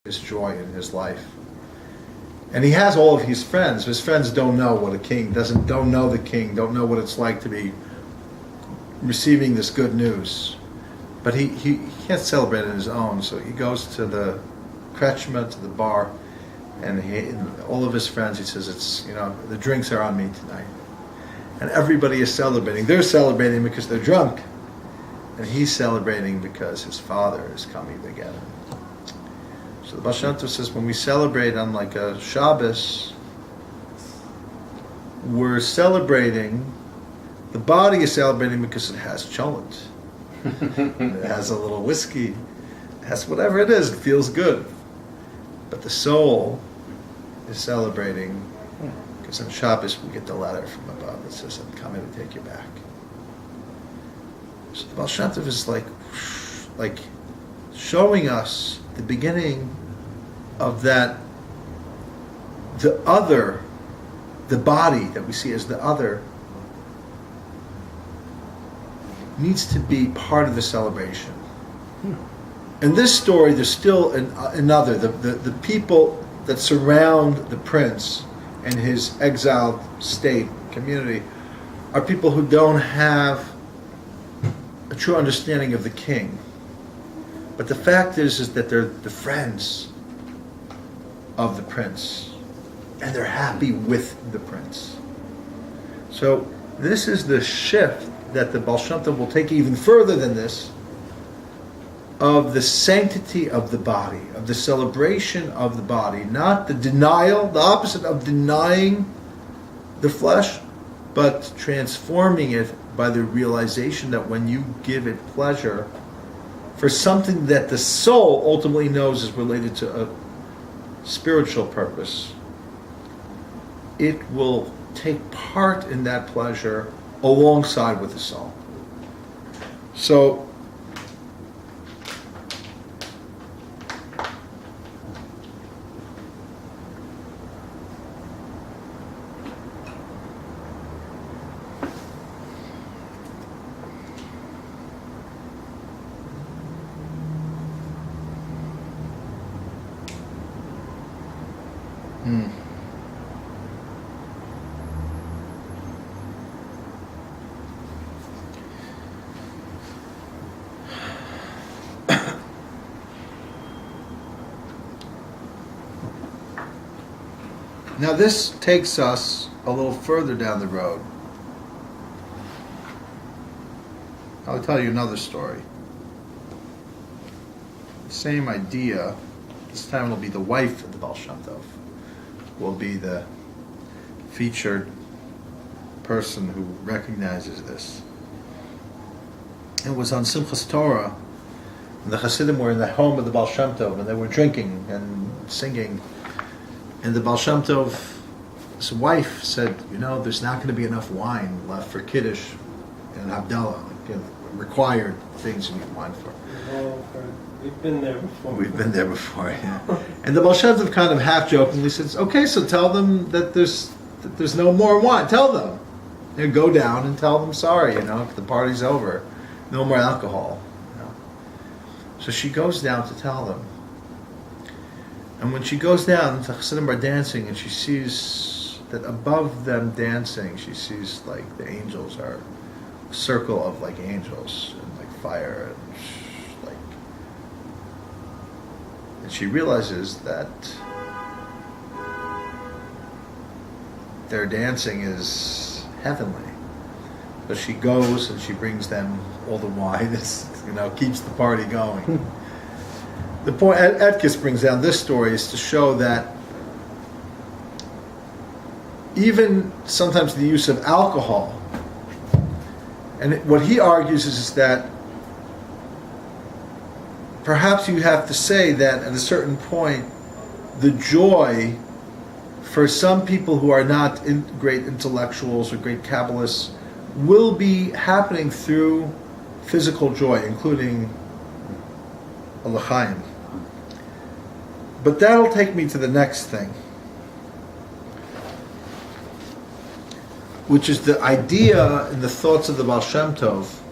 his joy in his life. And he has all of his friends. His friends don't know what a king don't know the king, don't know what it's like to be receiving this good news. But he can't celebrate on his own, so he goes to the krechma, to the bar, and all of his friends, he says, the drinks are on me tonight. And everybody is celebrating. They're celebrating because they're drunk. And he's celebrating because his father is coming again. So the Baal Shem Tov says when we celebrate on like a Shabbos, we're celebrating, the body is celebrating because it has cholent. It has a little whiskey. It has whatever it is, it feels good. But the soul is celebrating because on Shabbos we get the letter from above that says, I'm coming to take you back. So the Baal Shem Tov is like showing us the beginning of that, the other, the body that we see as the other, needs to be part of the celebration. In this story, there's still another, the people that surround the prince and his exiled state, community, are people who don't have a true understanding of the king. But the fact is that they're the friends of the prince, and they're happy with the prince. So this is the shift that the Baal Shem Tov will take even further than this, of the sanctity of the body, of the celebration of the body, not the denial, the opposite of denying the flesh, but transforming it by the realization that when you give it pleasure for something that the soul ultimately knows is related to a spiritual purpose, it will take part in that pleasure alongside with the soul. So now this takes us a little further down the road. I'll tell you another story. The same idea. This time it'll be the wife of the Baal Shem Tov will be the featured person who recognizes this. It was on Simchas Torah, and the Hasidim were in the home of the Baal Shem Tov, and they were drinking and singing. And the Baal Shem Tov's wife said, there's not going to be enough wine left for Kiddush and Havdalah, required things you need wine for. We've been there before. Yeah. And the Baal Shem Tov kind of half-jokingly says, okay, so tell them that there's no more wine. Tell them. Go down and tell them sorry, the party's over. No more alcohol. So she goes down to tell them. And when she goes down, the Chassidim are dancing, and she sees that above them dancing, she sees like the angels are a circle of like angels and like fire and she realizes that their dancing is heavenly. So she goes and she brings them all the wine. It's, keeps the party going. The point Edkis brings down this story is to show that even sometimes the use of alcohol, and what he argues is that perhaps you have to say that at a certain point, the joy for some people who are not great intellectuals or great Kabbalists will be happening through physical joy, including a l'chaim. But that'll take me to the next thing, which is the idea and the thoughts of the Baal Shem Tov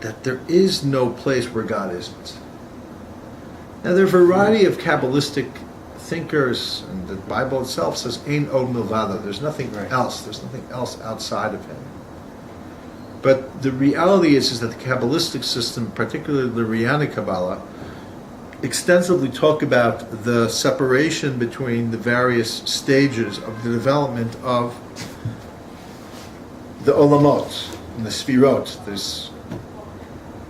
that there is no place where God isn't. Now, there are a variety of Kabbalistic thinkers, and the Bible itself says, "Ein od milvado." There's nothing else. There's nothing else outside of Him. But the reality is that the Kabbalistic system, particularly the Rihanna Kabbalah, extensively talk about the separation between the various stages of the development of the olamot and the sfirot. There's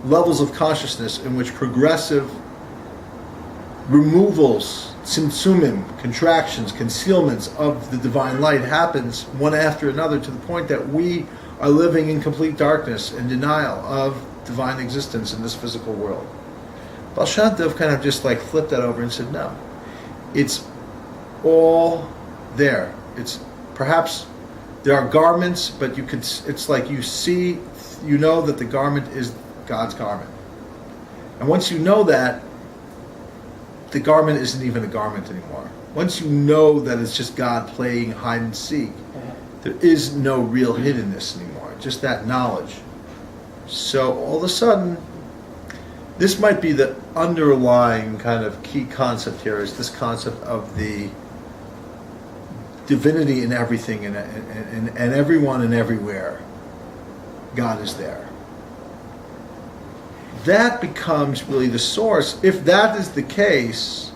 levels of consciousness in which progressive removals, tzimtzumim, contractions, concealments of the divine light happens one after another, to the point that we are living in complete darkness and denial of divine existence in this physical world. Baal Shem Tov kind of just like flipped that over and said, no, it's all there. It's perhaps there are garments, but you could. It's like you see, you know that the garment is God's garment, and once you know that, the garment isn't even a garment anymore. Once you know that it's just God playing hide and seek, there is no real hiddenness anymore. Just that knowledge. So all of a sudden, this might be the underlying kind of key concept here, is this concept of the divinity in everything and everyone and everywhere. God is there. That becomes really the source. If that is the case,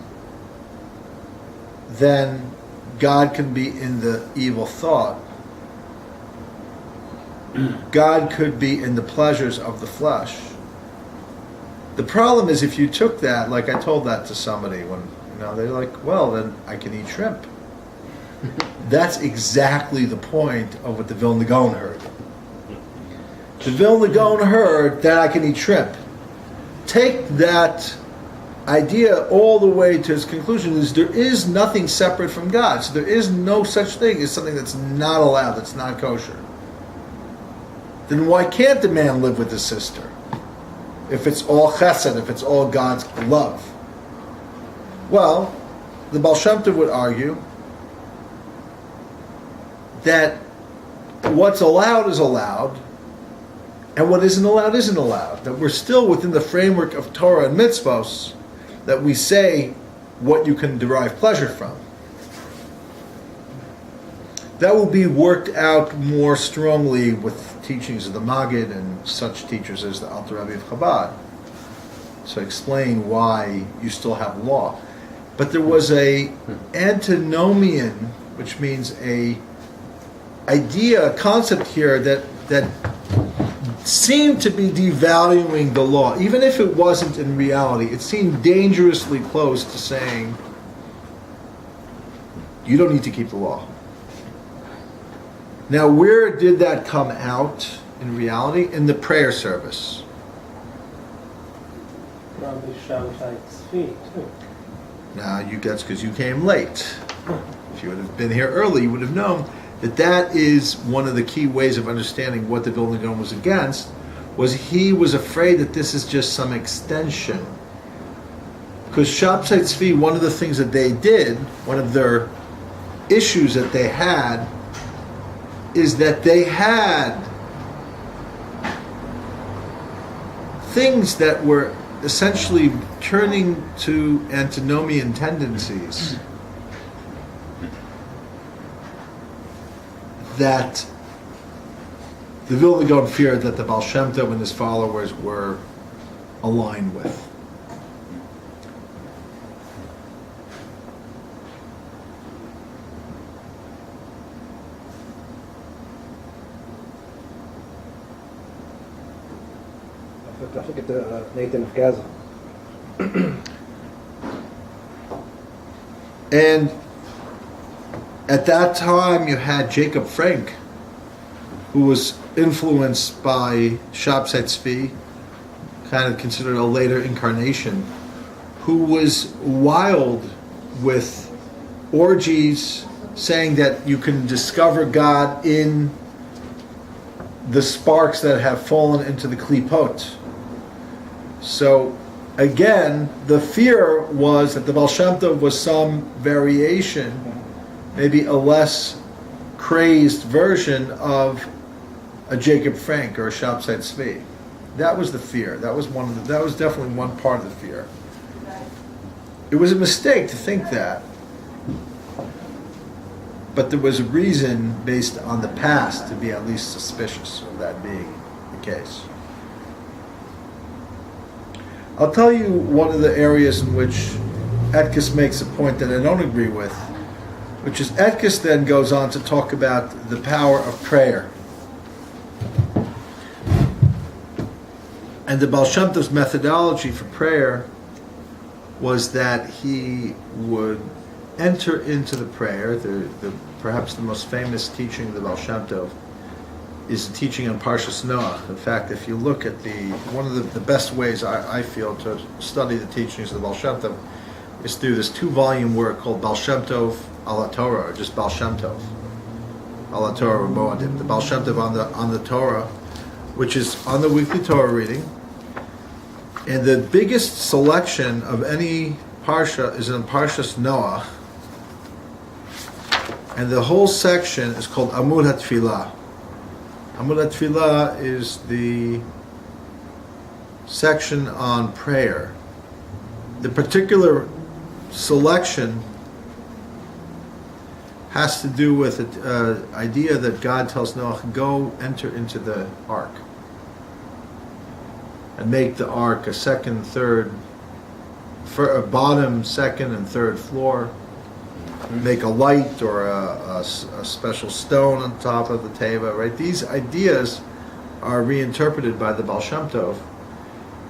then God can be in the evil thought. God could be in the pleasures of the flesh. The problem is, if you took that, like I told that to somebody when, they're like, well, then I can eat shrimp. That's exactly the point of what the Vilna Gaon heard. The Vilna Gaon heard that I can eat shrimp. Take that idea all the way to its conclusion, is there is nothing separate from God. So there is no such thing as something that's not allowed, that's not kosher. Then why can't the man live with his sister? If it's all chesed, if it's all God's love. Well, the Baal Shem Tov would argue that what's allowed is allowed, and what isn't allowed isn't allowed. That we're still within the framework of Torah and mitzvos, that we say what you can derive pleasure from. That will be worked out more strongly with teachings of the Maggid and such teachers as the Alter Rebbe of Chabad. So explain why you still have law. But there was a antinomian, which means a idea, a concept here that seemed to be devaluing the law. Even if it wasn't in reality, it seemed dangerously close to saying, you don't need to keep the law. Now, where did that come out in reality? In the prayer service. Probably Shabbat's feet, too. Now, that's because you came late. If you would have been here early, you would have known that is one of the key ways of understanding what the Vilna Gaon was against, was he was afraid that this is just some extension. Because Shabtai Tzvi, one of the things that they did, one of their issues that they had, is that they had things that were essentially turning to antinomian tendencies that the Vilna Gaon feared that the Baal Shem Tov and his followers were aligned with. Don't forget the Nathan of Gaza. And at that time, you had Jacob Frank, who was influenced by Shabtai Tzvi, kind of considered a later incarnation, who was wild with orgies, saying that you can discover God in the sparks that have fallen into the klipot. So, again, the fear was that the Baal Shem Tov was some variation, maybe a less crazed version of a Jacob Frank or a Shabtai Tzvi. That was the fear. That was that was definitely one part of the fear. It was a mistake to think that. But there was a reason based on the past to be at least suspicious of that being the case. I'll tell you one of the areas in which Etkes makes a point that I don't agree with, which is Etkes then goes on to talk about the power of prayer. And the Baal Shem Tov's methodology for prayer was that he would enter into the prayer. Perhaps the most famous teaching of the Baal Shem Tov is the teaching on Parshas Noach. In fact, if you look at one of the best ways I feel to study the teachings of the Baal Shem Tov is through this 2-volume work called Baal Shem Tov ala Torah, or just Baal Shem Tov ala Torah Moadim. The Baal Shem Tov on the Torah, which is on the weekly Torah reading. And the biggest selection of any Parsha is in Parshas Noach. And the whole section is called Amud HaTfilah. Amud HaTfilah is the section on prayer. The particular selection has to do with the idea that God tells Noah, go enter into the ark and make the ark a second, third, for a bottom, second, and third floor. Make a light or a special stone on top of the teva, right? These ideas are reinterpreted by the Baal Shem Tov.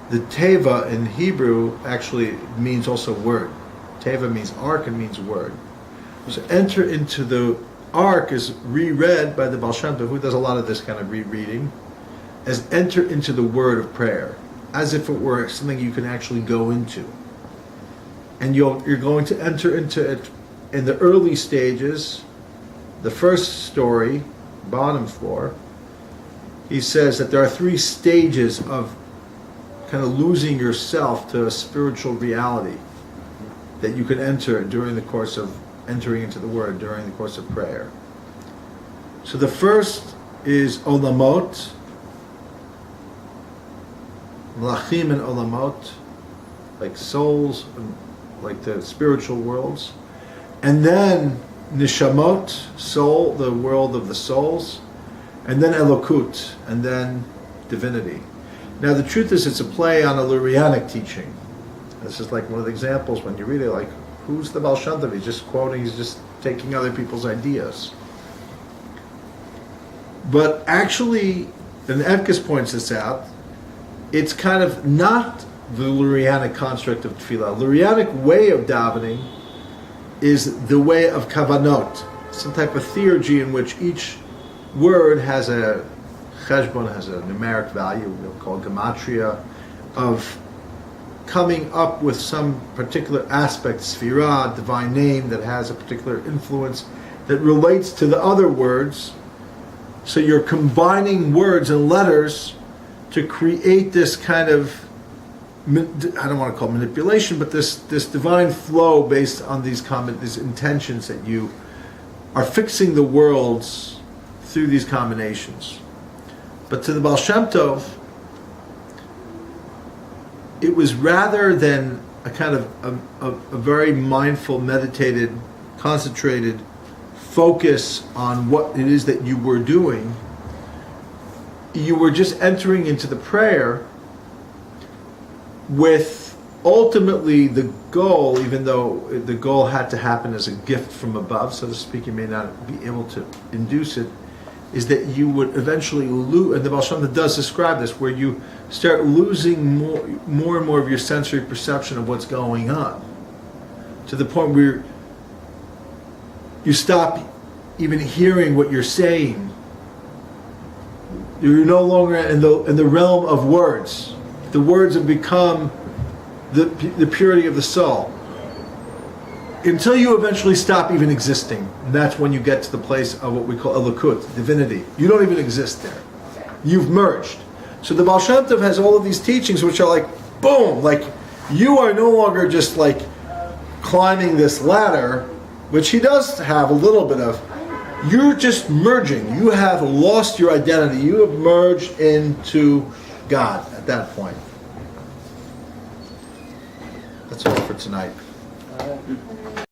The teva in Hebrew actually means also word. Teva means ark and means word. So enter into the ark is reread by the Baal Shem Tov, who does a lot of this kind of rereading, as enter into the word of prayer, as if it were something you can actually go into. And you're going to enter into it in the early stages. The first story, bottom floor, he says that there are 3 stages of kind of losing yourself to a spiritual reality that you can enter during the course of entering into the Word, during the course of prayer. So the first is olamot, malachim and olamot, like souls, like the spiritual worlds. And then nishamot, soul, the world of the souls. And then elokut, and then divinity. Now the truth is it's a play on a Lurianic teaching. This is like one of the examples when you read it, like, who's the Baal Shem Tov? He's just quoting, he's just taking other people's ideas. But actually, and Etkes points this out, it's kind of not the Lurianic construct of tefillah. Lurianic way of davening is the way of kavanot, some type of theurgy in which each word has a cheshbon, has a numeric value, we'll call gematria, of coming up with some particular aspect, sphira, divine name that has a particular influence that relates to the other words. So you're combining words and letters to create this kind of, I don't want to call it manipulation, but this divine flow based on these intentions that you are fixing the worlds through these combinations. But to the Baal Shem Tov, it was rather than a kind of a very mindful, meditated, concentrated focus on what it is that you were doing. You were just entering into the prayer with ultimately the goal, even though the goal had to happen as a gift from above, so to speak, you may not be able to induce it, is that you would eventually lose, and the Baal Shem Tov does describe this, where you start losing more and more of your sensory perception of what's going on, to the point where you stop even hearing what you're saying. You're no longer in the realm of words. The words have become the purity of the soul. Until you eventually stop even existing. And that's when you get to the place of what we call elokut, divinity. You don't even exist there. You've merged. So the Baal Shem Tov has all of these teachings which are like, boom, like you are no longer just like climbing this ladder, which he does have a little bit of. You're just merging. You have lost your identity. You have merged into God at that point. That's all for tonight.